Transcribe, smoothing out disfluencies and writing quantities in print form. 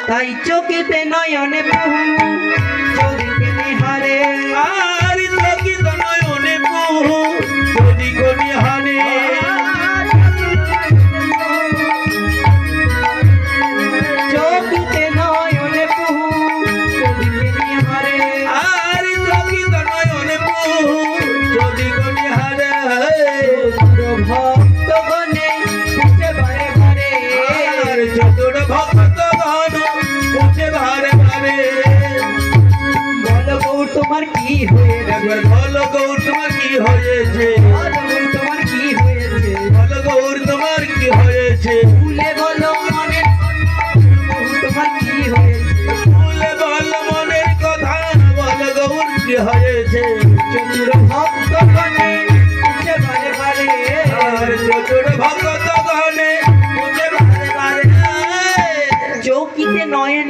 তাই চোখেতে নয়নে বহু চোখে নিহারে আর চকিত নয়নে বহু যদি কোনি হারে চোখেতে নয়নে বহু চোখে নিহারে আর চকিত নয়নে বহু যদি কোনি হারে ভক্তগণে উঠে বারে বারে আর চতুর ভক্ত গণ উঠে ভারে ভারে বলো গৌর তোমার কি হয়েছে একবার বলো গৌর তোমার কি হয়েছে বলো গৌর তোমার কি হয়েছে বলো গৌর তোমার কি হয়েছে ভুলে বলো মনে তোমার কি হয়েছে ভুলে বলো মনের কথা বলো গৌর কি হয়েছে চতুর ভক্তগণে উঠে বারে বারে আর চতুর ভক্ত গণে উঠে ভারে ভারে চৌকিতে নয়নে